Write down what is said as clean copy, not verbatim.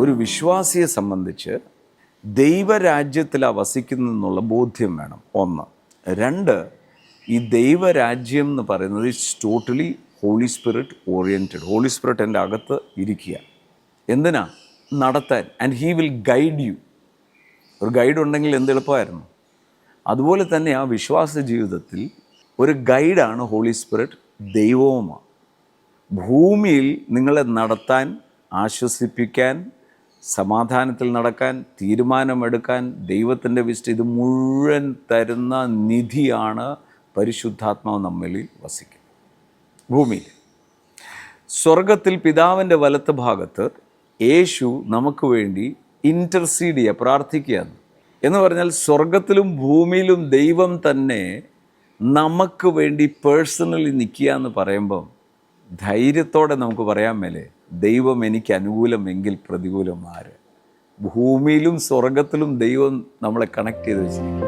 ഒരു വിശ്വാസിയെ സംബന്ധിച്ച് ദൈവരാജ്യത്തിലാണ് വസിക്കുന്നതെന്നുള്ള ബോധ്യം വേണം. ഒന്ന്. രണ്ട്, ഈ ദൈവരാജ്യം എന്ന് പറയുന്നത് it's totally holy spirit oriented. Holy spirit എൻ്റെ അകത്ത് ഇരിക്കുക. എന്തിനാ? നടത്താൻ. And he will guide you. ഒരു ഗൈഡ് ഉണ്ടെങ്കിൽ എന്ത് എളുപ്പമായിരുന്നു. അതുപോലെ തന്നെ ആ വിശ്വാസ ജീവിതത്തിൽ ഒരു ഗൈഡാണ് ഹോളി സ്പിരിറ്റ്, ദൈവവുമാണ്. ഭൂമിയിൽ നിങ്ങളെ നടത്താൻ, ആശ്വസിപ്പിക്കാൻ, സമാധാനത്തിൽ നടക്കാൻ, തീരുമാനമെടുക്കാൻ ദൈവത്തിൻ്റെ വിശുദ്ധ ഇത് മുഴുവൻ തരുന്ന നിധിയാണ് പരിശുദ്ധാത്മാവ് നമ്മളിൽ വസിക്കുന്നത്. ഭൂമിയിൽ സ്വർഗത്തിൽ പിതാവിൻ്റെ വലത്ത് ഭാഗത്ത് യേശു നമുക്ക് വേണ്ടി ഇൻ്റർസീഡ് ചെയ്യുക, പ്രാർത്ഥിക്കുകയാണ്. എന്ന് പറഞ്ഞാൽ സ്വർഗത്തിലും ഭൂമിയിലും ദൈവം തന്നെ നമുക്ക് വേണ്ടി പേഴ്സണലി നിൽക്കുക എന്ന് പറയുമ്പം ധൈര്യത്തോടെ നമുക്ക് പറയാൻ മേലെ, ദൈവം എനിക്ക് അനുകൂലമെങ്കിൽ പ്രതികൂലം ആര്? ഭൂമിയിലും സ്വർഗത്തിലും ദൈവം നമ്മളെ കണക്ട് ചെയ്ത് വെച്ചിരിക്കും.